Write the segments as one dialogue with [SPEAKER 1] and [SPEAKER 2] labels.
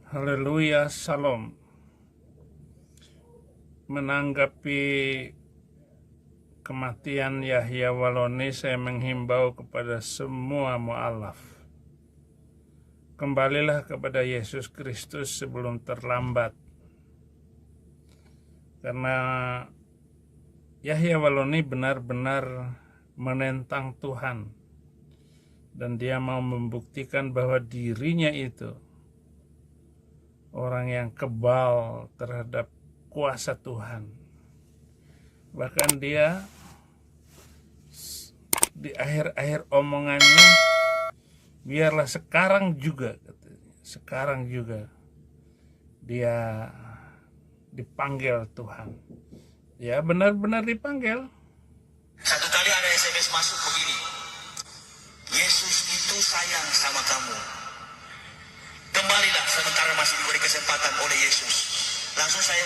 [SPEAKER 1] Haleluya, Salam. Menanggapi kematian Yahya Waloni, saya menghimbau kepada semua mu'alaf, kembalilah kepada Yesus Kristus sebelum terlambat. Karena Yahya Waloni benar-benar menentang Tuhan, dan dia mau membuktikan bahwa dirinya itu orang yang kebal terhadap kuasa Tuhan. Bahkan dia di akhir-akhir omongannya, biarlah sekarang juga, sekarang juga dia dipanggil Tuhan. Ya, benar-benar dipanggil.
[SPEAKER 2] Satu kali ada SMS masuk begini, Yesus itu sayang sama kamu, kembalilah sementara masih diberi kesempatan oleh Yesus. Langsung saya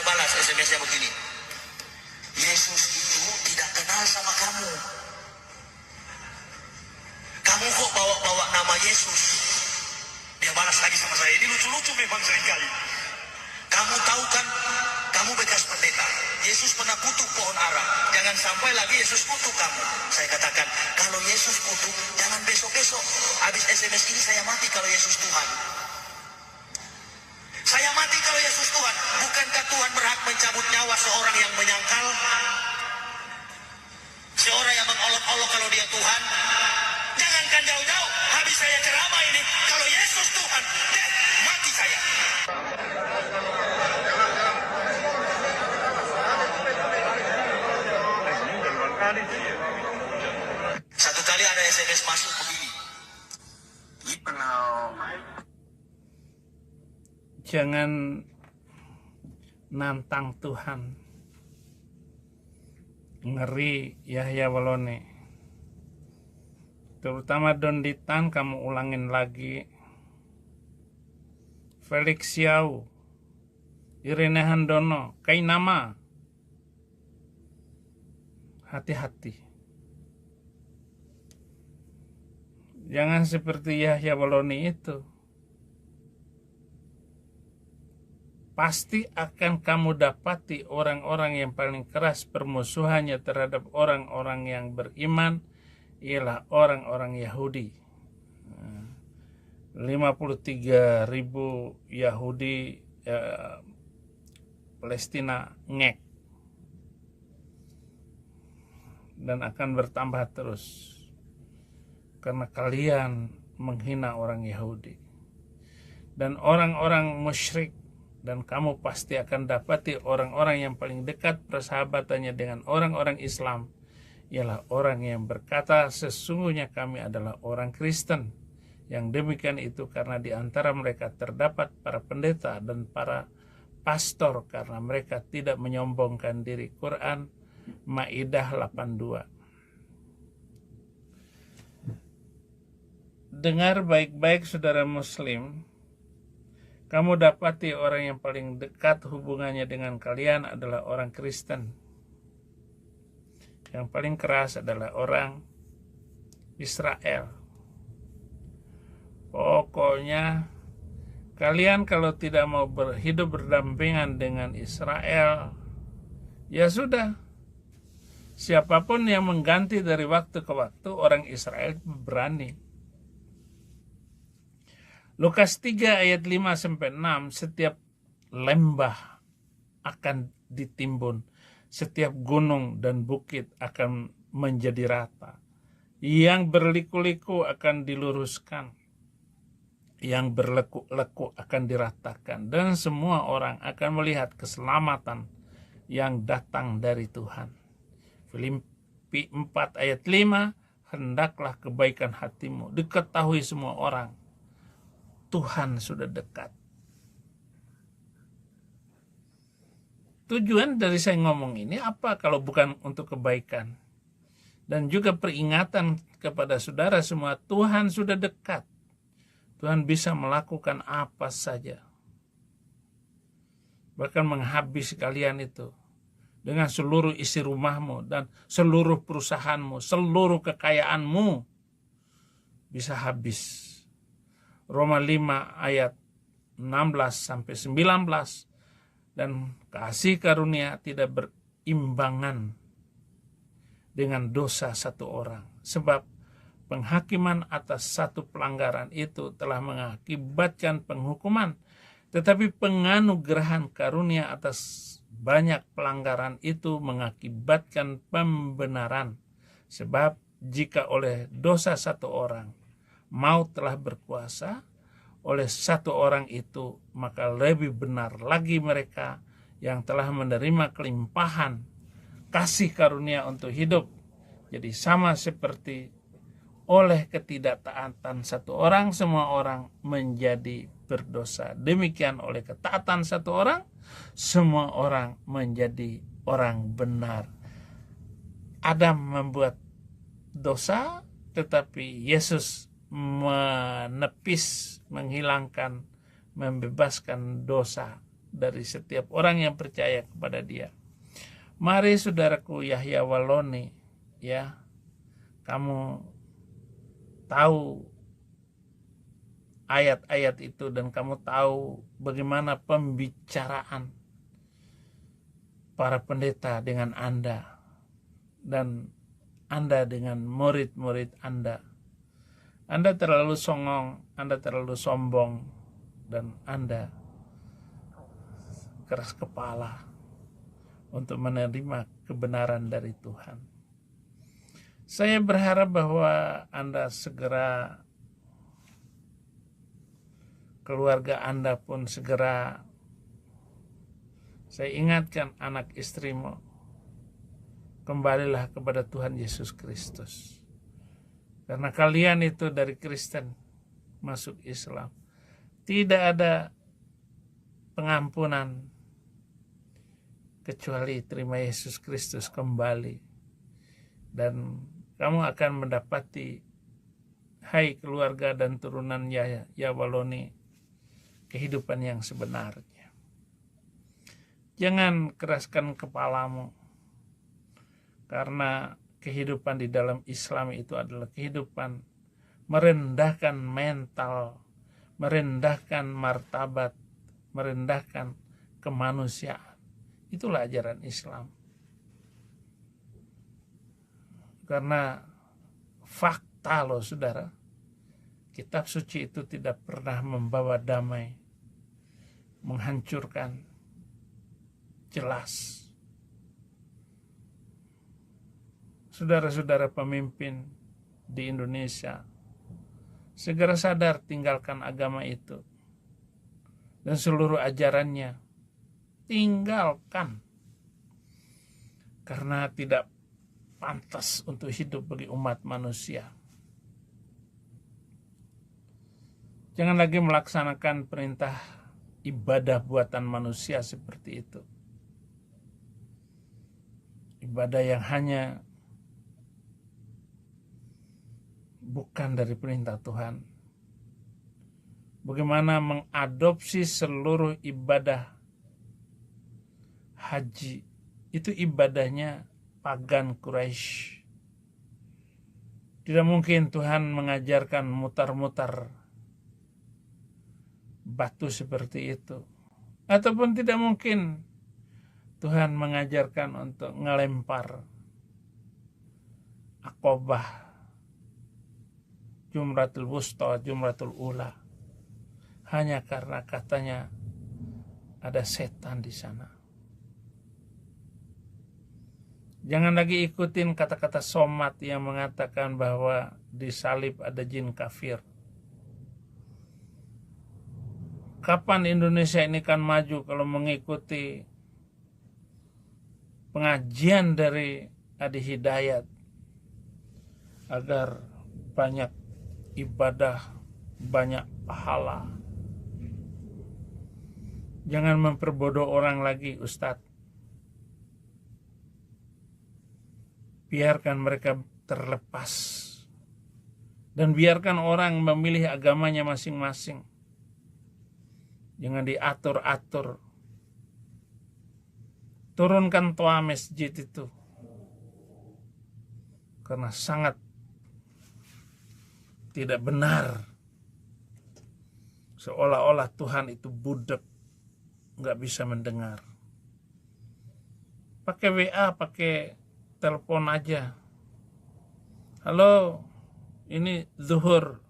[SPEAKER 2] balas SMS-nya begini, Yesus itu tidak kenal sama kamu. Kamu kok bawa-bawa nama Yesus? Dia balas lagi sama saya, ini lucu-lucu memang seringkali. Kamu tahu kan, kamu bekas pendeta, Yesus pernah kutuk pohon ara. Jangan sampai lagi Yesus kutuk kamu. Saya katakan, kalau Yesus kutuk, jangan besok-besok. Habis SMS ini saya mati kalau Yesus Tuhan. Saya mati kalau Yesus Tuhan. Bukankah Tuhan berhak mencabut nyawa seorang yang menyangkal? Seorang yang mengolok-olok kalau dia Tuhan? Jangankan jauh-jauh, habis saya ceramah ini, kalau Yesus Tuhan, mati saya. Satu kali ada SMS masuk begini,
[SPEAKER 1] Jangan nantang Tuhan. Ngeri Yahya Waloni. Terutama Donditan, kamu ulangin lagi. Felix Xiao, Irene Handono, Kainama. Hati-hati. Jangan seperti Yahya Waloni itu. Pasti akan kamu dapati orang-orang yang paling keras permusuhannya terhadap orang-orang yang beriman ialah orang-orang Yahudi. 53.000 Yahudi Palestina ngek, dan akan bertambah terus karena kalian menghina orang Yahudi dan orang-orang musyrik. Dan kamu pasti akan dapati orang-orang yang paling dekat persahabatannya dengan orang-orang Islam ialah orang yang berkata, sesungguhnya kami adalah orang Kristen. Yang demikian itu karena di antara mereka terdapat para pendeta dan para pastor, karena mereka tidak menyombongkan diri. Quran Maidah 82. Dengar baik-baik saudara muslim, kamu dapati orang yang paling dekat hubungannya dengan kalian adalah orang Kristen. Yang paling keras adalah orang Israel. Pokoknya kalian kalau tidak mau hidup berdampingan dengan Israel, ya sudah. Siapapun yang mengganti dari waktu ke waktu, orang Israel berani. Lukas 3 ayat 5-6, setiap lembah akan ditimbun, setiap gunung dan bukit akan menjadi rata, yang berliku-liku akan diluruskan, yang berleku-leku akan diratakan, dan semua orang akan melihat keselamatan yang datang dari Tuhan. Filipi 4 ayat 5, hendaklah kebaikan hatimu diketahui semua orang, Tuhan sudah dekat. Tujuan dari saya ngomong ini apa kalau bukan untuk kebaikan? Dan juga peringatan kepada saudara semua, Tuhan sudah dekat. Tuhan bisa melakukan apa saja. Bahkan menghabisi kalian itu dengan seluruh isi rumahmu dan seluruh perusahaanmu, seluruh kekayaanmu bisa habis. Roma 5 ayat 16 sampai 19. Dan kasih karunia tidak berimbangan dengan dosa satu orang, sebab penghakiman atas satu pelanggaran itu telah mengakibatkan penghukuman, tetapi penganugerahan karunia atas banyak pelanggaran itu mengakibatkan pembenaran. Sebab jika oleh dosa satu orang maut telah berkuasa oleh satu orang itu, maka lebih benar lagi mereka yang telah menerima kelimpahan kasih karunia untuk hidup. Jadi sama seperti oleh ketidaktaatan satu orang, semua orang menjadi berdosa. Demikian oleh ketaatan satu orang, semua orang menjadi orang benar. Adam membuat dosa, tetapi Yesus menepis, menghilangkan, membebaskan dosa dari setiap orang yang percaya kepada Dia. Mari saudaraku Yahya Waloni, ya, kamu tahu ayat-ayat itu dan kamu tahu bagaimana pembicaraan para pendeta dengan Anda dan Anda dengan murid-murid Anda. Anda terlalu songong, Anda terlalu sombong, dan Anda keras kepala untuk menerima kebenaran dari Tuhan. Saya berharap bahwa Anda segera, keluarga Anda pun segera, saya ingatkan anak istrimu, kembalilah kepada Tuhan Yesus Kristus. Karena kalian itu dari Kristen masuk Islam, tidak ada pengampunan kecuali terima Yesus Kristus kembali. Dan kamu akan mendapati, hai keluarga dan turunan Yawaloni, kehidupan yang sebenarnya. Jangan keraskan kepalamu, karena kehidupan di dalam Islam itu adalah kehidupan merendahkan mental, merendahkan martabat, merendahkan kemanusiaan. Itulah ajaran Islam. Karena fakta loh saudara, kitab suci itu tidak pernah membawa damai, menghancurkan, jelas. Saudara-saudara pemimpin di Indonesia, segera sadar, tinggalkan agama itu dan seluruh ajarannya. Tinggalkan, karena tidak pantas untuk hidup bagi umat manusia. Jangan lagi melaksanakan perintah ibadah buatan manusia seperti itu. Ibadah yang hanya bukan dari perintah Tuhan. Bagaimana mengadopsi seluruh ibadah haji, itu ibadahnya pagan Quraisy. Tidak mungkin Tuhan mengajarkan mutar-mutar batu seperti itu. Ataupun tidak mungkin Tuhan mengajarkan untuk ngelempar Aqobah, Jumratul Wusta, Jumratul Ula, hanya karena katanya ada setan di sana. Jangan lagi ikutin kata-kata Somat yang mengatakan bahwa di salib ada jin kafir. Kapan Indonesia ini kan maju kalau mengikuti pengajian dari Adi Hidayat agar banyak ibadah, banyak pahala. Jangan memperbodoh orang lagi, Ustadz. Biarkan mereka terlepas. Dan biarkan orang memilih agamanya masing-masing. Jangan diatur-atur. Turunkan toa masjid itu. Karena sangat tidak benar Seolah-olah Tuhan itu budak, nggak bisa mendengar. Pakai WA, pakai telepon aja. Halo, ini zuhur,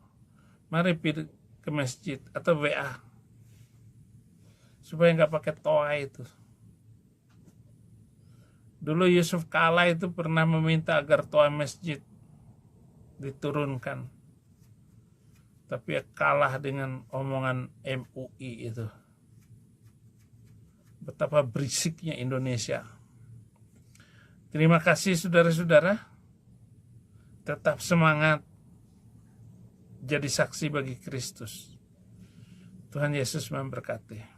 [SPEAKER 1] mari pergi ke masjid, atau WA. Supaya nggak pakai toa itu. Dulu Yusuf Kala itu pernah meminta agar toa masjid diturunkan. Tapi kalah dengan omongan MUI itu. Betapa berisiknya Indonesia. Terima kasih saudara-saudara. Tetap semangat. Jadi saksi bagi Kristus. Tuhan Yesus memberkati.